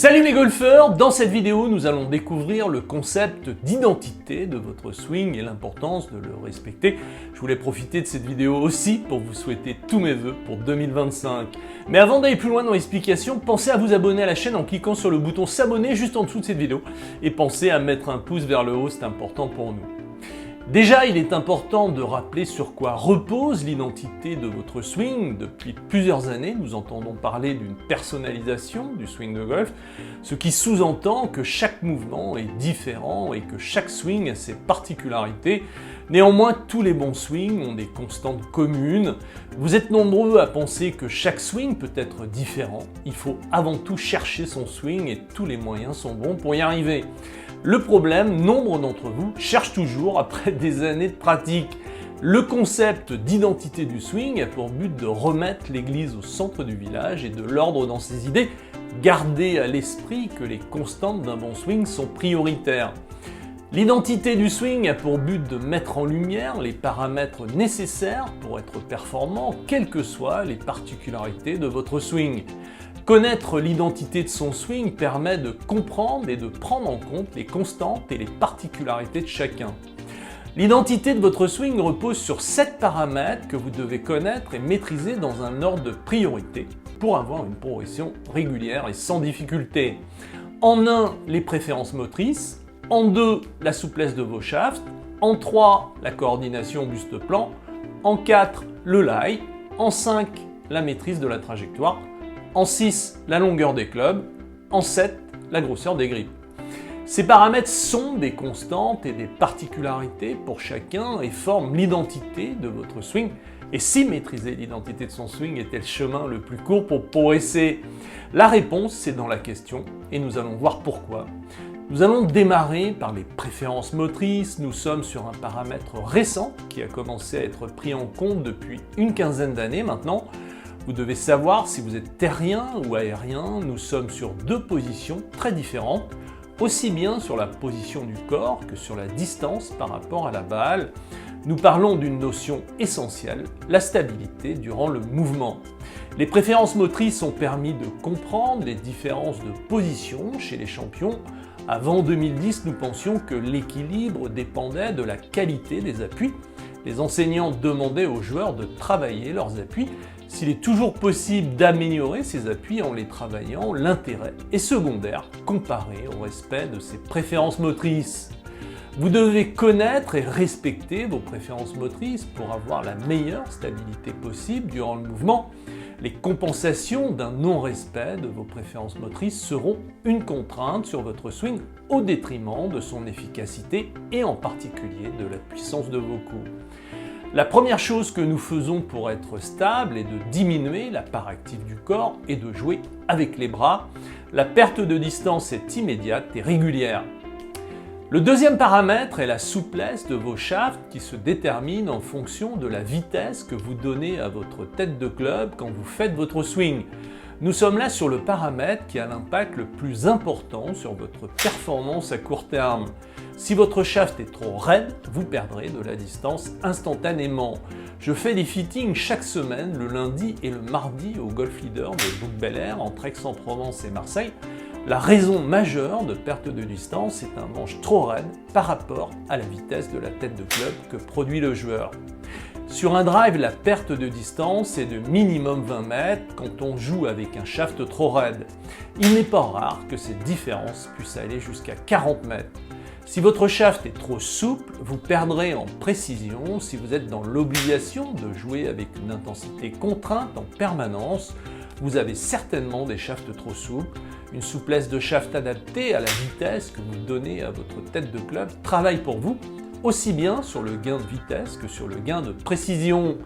Salut les golfeurs! Dans cette vidéo, nous allons découvrir le concept d'identité de votre swing et l'importance de le respecter. Je voulais profiter de cette vidéo aussi pour vous souhaiter tous mes vœux pour 2025. Mais avant d'aller plus loin dans l'explication, pensez à vous abonner à la chaîne en cliquant sur le bouton s'abonner juste en dessous de cette vidéo et pensez à mettre un pouce vers le haut, c'est important pour nous. Déjà, il est important de rappeler sur quoi repose l'identité de votre swing. Depuis plusieurs années, nous entendons parler d'une personnalisation du swing de golf, ce qui sous-entend que chaque mouvement est différent et que chaque swing a ses particularités. Néanmoins, tous les bons swings ont des constantes communes. Vous êtes nombreux à penser que chaque swing peut être différent. Il faut avant tout chercher son swing et tous les moyens sont bons pour y arriver. Le problème, nombre d'entre vous cherchent toujours après des années de pratique. Le concept d'identité du swing a pour but de remettre l'église au centre du village et de l'ordre dans ses idées. Gardez à l'esprit que les constantes d'un bon swing sont prioritaires. L'identité du swing a pour but de mettre en lumière les paramètres nécessaires pour être performant, quelles que soient les particularités de votre swing. Connaître l'identité de son swing permet de comprendre et de prendre en compte les constantes et les particularités de chacun. L'identité de votre swing repose sur 7 paramètres que vous devez connaître et maîtriser dans un ordre de priorité pour avoir une progression régulière et sans difficulté. En 1, les préférences motrices. En 2, la souplesse de vos shafts. En 3, la coordination buste-plan. En 4, le lie. En 5, la maîtrise de la trajectoire. En 6, la longueur des clubs. En 7, la grosseur des grips. Ces paramètres sont des constantes et des particularités pour chacun et forment l'identité de votre swing. Et si maîtriser l'identité de son swing était le chemin le plus court pour progresser? La réponse, c'est dans la question et nous allons voir pourquoi. Nous allons démarrer par les préférences motrices. Nous sommes sur un paramètre récent qui a commencé à être pris en compte depuis une quinzaine d'années maintenant. Vous devez savoir si vous êtes terrien ou aérien, nous sommes sur 2 positions très différentes, aussi bien sur la position du corps que sur la distance par rapport à la balle. Nous parlons d'une notion essentielle, la stabilité durant le mouvement. Les préférences motrices ont permis de comprendre les différences de position chez les champions. Avant 2010, nous pensions que l'équilibre dépendait de la qualité des appuis. Les enseignants demandaient aux joueurs de travailler leurs appuis. S'il est toujours possible d'améliorer ces appuis en les travaillant, l'intérêt est secondaire comparé au respect de ses préférences motrices. Vous devez connaître et respecter vos préférences motrices pour avoir la meilleure stabilité possible durant le mouvement. Les compensations d'un non-respect de vos préférences motrices seront une contrainte sur votre swing au détriment de son efficacité et en particulier de la puissance de vos coups. La première chose que nous faisons pour être stable est de diminuer la part active du corps et de jouer avec les bras. La perte de distance est immédiate et régulière. Le deuxième paramètre est la souplesse de vos shafts qui se détermine en fonction de la vitesse que vous donnez à votre tête de club quand vous faites votre swing. Nous sommes là sur le paramètre qui a l'impact le plus important sur votre performance à court terme. Si votre shaft est trop raide, vous perdrez de la distance instantanément. Je fais des fittings chaque semaine, le lundi et le mardi au Golf Leader de Bouc-Bel-Air entre Aix-en-Provence et Marseille. La raison majeure de perte de distance est un manche trop raide par rapport à la vitesse de la tête de club que produit le joueur. Sur un drive, la perte de distance est de minimum 20 mètres quand on joue avec un shaft trop raide. Il n'est pas rare que cette différence puisse aller jusqu'à 40 mètres. Si votre shaft est trop souple, vous perdrez en précision si vous êtes dans l'obligation de jouer avec une intensité contrainte en permanence. Vous avez certainement des shafts trop souples. Une souplesse de shaft adaptée à la vitesse que vous donnez à votre tête de club travaille pour vous, aussi bien sur le gain de vitesse que sur le gain de précision.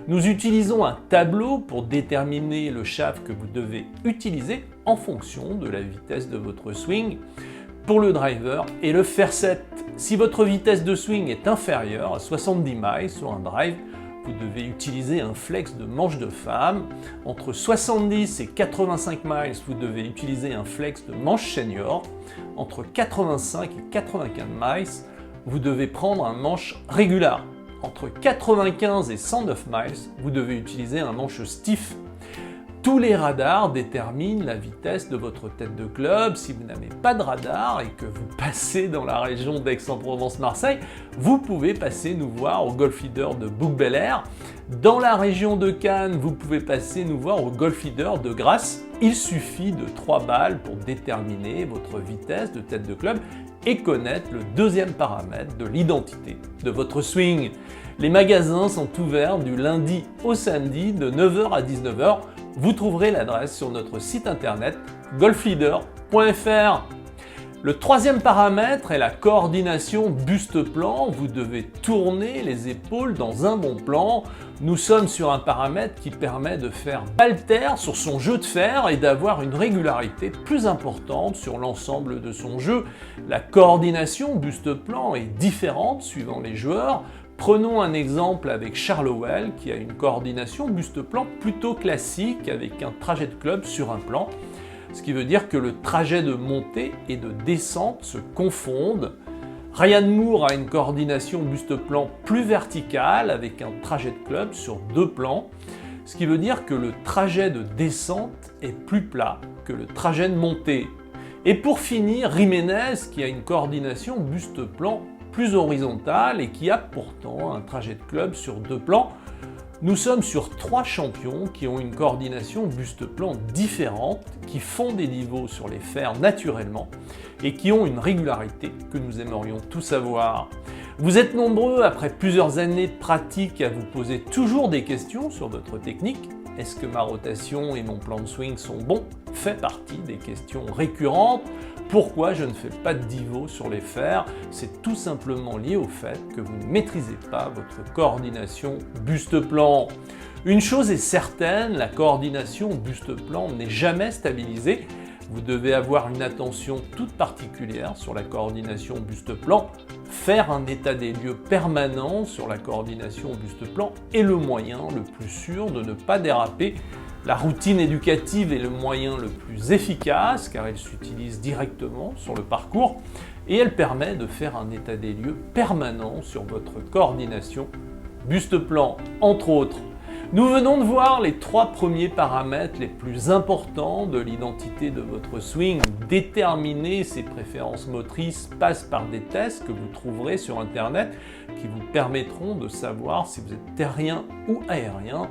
Nous utilisons un tableau pour déterminer le shaft que vous devez utiliser en fonction de la vitesse de votre swing pour le driver et le fair set. Si votre vitesse de swing est inférieure à 70 miles sur un drive, vous devez utiliser un flex de manche de femme. Entre 70 et 85 miles, vous devez utiliser un flex de manche senior. Entre 85 et 95 miles, vous devez prendre un manche régular. Entre 95 et 109 miles, vous devez utiliser un manche stiff. Tous les radars déterminent la vitesse de votre tête de club. Si vous n'avez pas de radar et que vous passez dans la région d'Aix-en-Provence-Marseille, vous pouvez passer nous voir au Golf Leader de Bouc-Bel-Air. Dans la région de Cannes, vous pouvez passer nous voir au Golf Leader de Grasse. Il suffit de 3 balles pour déterminer votre vitesse de tête de club et connaître le deuxième paramètre de l'identité de votre swing. Les magasins sont ouverts du lundi au samedi de 9h à 19h. Vous trouverez l'adresse sur notre site internet golfleader.fr. Le troisième paramètre est la coordination buste-plan. Vous devez tourner les épaules dans un bon plan. Nous sommes sur un paramètre qui permet de faire haltère sur son jeu de fer et d'avoir une régularité plus importante sur l'ensemble de son jeu. La coordination buste-plan est différente suivant les joueurs. Prenons un exemple avec Charles Howell qui a une coordination buste-plan plutôt classique avec un trajet de club sur un plan, ce qui veut dire que le trajet de montée et de descente se confondent. Ryan Moore a une coordination buste-plan plus verticale avec un trajet de club sur 2 plans, ce qui veut dire que le trajet de descente est plus plat que le trajet de montée. Et pour finir, Jiménez qui a une coordination buste-plan plus horizontale et qui a pourtant un trajet de club sur 2 plans. Nous sommes sur 3 champions qui ont une coordination buste-plan différente, qui font des niveaux sur les fers naturellement et qui ont une régularité que nous aimerions tous avoir. Vous êtes nombreux, après plusieurs années de pratique, à vous poser toujours des questions sur votre technique. Est-ce que ma rotation et mon plan de swing sont bons? Fait partie des questions récurrentes. Pourquoi je ne fais pas de divot sur les fers? C'est tout simplement lié au fait que vous ne maîtrisez pas votre coordination buste-plan. Une chose est certaine, la coordination buste-plan n'est jamais stabilisée. Vous devez avoir une attention toute particulière sur la coordination buste-plan. Faire un état des lieux permanent sur la coordination buste-plan est le moyen le plus sûr de ne pas déraper. La routine éducative est le moyen le plus efficace car elle s'utilise directement sur le parcours et elle permet de faire un état des lieux permanent sur votre coordination buste-plan, entre autres. Nous venons de voir les 3 premiers paramètres les plus importants de l'identité de votre swing. Déterminer ses préférences motrices passe par des tests que vous trouverez sur Internet qui vous permettront de savoir si vous êtes terrien ou aérien.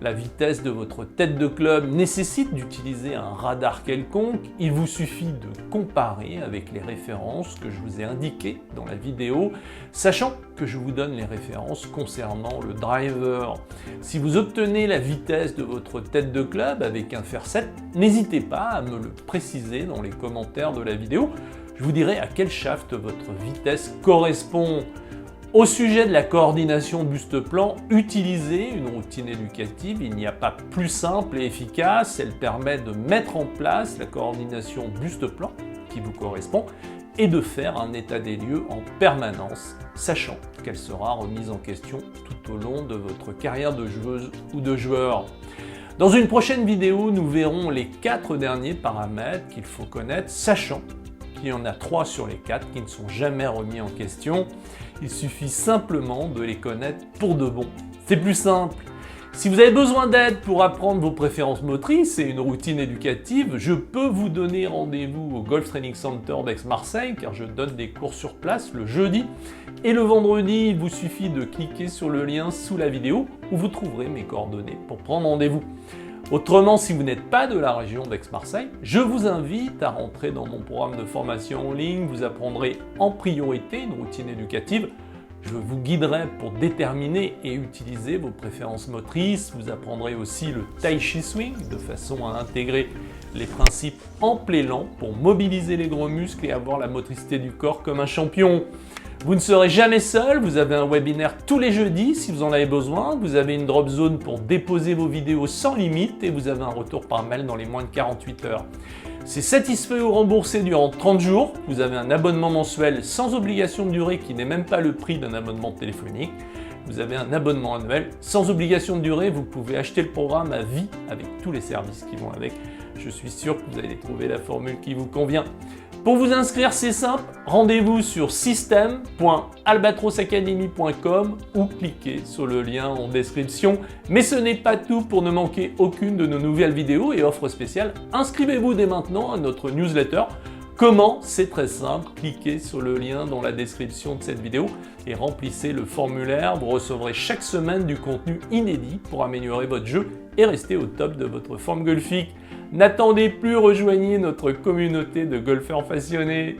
La vitesse de votre tête de club nécessite d'utiliser un radar quelconque. Il vous suffit de comparer avec les références que je vous ai indiquées dans la vidéo, sachant que je vous donne les références concernant le driver. Si vous obtenez la vitesse de votre tête de club avec un fer 7, n'hésitez pas à me le préciser dans les commentaires de la vidéo. Je vous dirai à quel shaft votre vitesse correspond. Au sujet de la coordination buste-plan, utilisez une routine éducative. Il n'y a pas plus simple et efficace. Elle permet de mettre en place la coordination buste-plan qui vous correspond et de faire un état des lieux en permanence, sachant qu'elle sera remise en question tout au long de votre carrière de joueuse ou de joueur. Dans une prochaine vidéo, nous verrons les 4 derniers paramètres qu'il faut connaître, sachant qu'il y en a 3 sur les 4 qui ne sont jamais remis en question. Il suffit simplement de les connaître pour de bon. C'est plus simple. Si vous avez besoin d'aide pour apprendre vos préférences motrices et une routine éducative, je peux vous donner rendez-vous au Golf Training Center d'Aix-Marseille car je donne des cours sur place le jeudi et le vendredi. Il vous suffit de cliquer sur le lien sous la vidéo où vous trouverez mes coordonnées pour prendre rendez-vous. Autrement, si vous n'êtes pas de la région d'Aix-Marseille, je vous invite à rentrer dans mon programme de formation en ligne. Vous apprendrez en priorité une routine éducative. Je vous guiderai pour déterminer et utiliser vos préférences motrices. Vous apprendrez aussi le Tai Chi Swing de façon à intégrer les principes en l'élan pour mobiliser les gros muscles et avoir la motricité du corps comme un champion. Vous ne serez jamais seul, vous avez un webinaire tous les jeudis si vous en avez besoin, vous avez une drop zone pour déposer vos vidéos sans limite et vous avez un retour par mail dans les moins de 48 heures. C'est satisfait ou remboursé durant 30 jours, vous avez un abonnement mensuel sans obligation de durée qui n'est même pas le prix d'un abonnement téléphonique. Vous avez un abonnement annuel sans obligation de durée, vous pouvez acheter le programme à vie avec tous les services qui vont avec. Je suis sûr que vous allez trouver la formule qui vous convient. Pour vous inscrire, c'est simple, rendez-vous sur system.albatrosacademy.com ou cliquez sur le lien en description. Mais ce n'est pas tout. Pour ne manquer aucune de nos nouvelles vidéos et offres spéciales, inscrivez-vous dès maintenant à notre newsletter. Comment? C'est très simple, cliquez sur le lien dans la description de cette vidéo et remplissez le formulaire. Vous recevrez chaque semaine du contenu inédit pour améliorer votre jeu et rester au top de votre forme golfique. N'attendez plus, rejoignez notre communauté de golfeurs passionnés.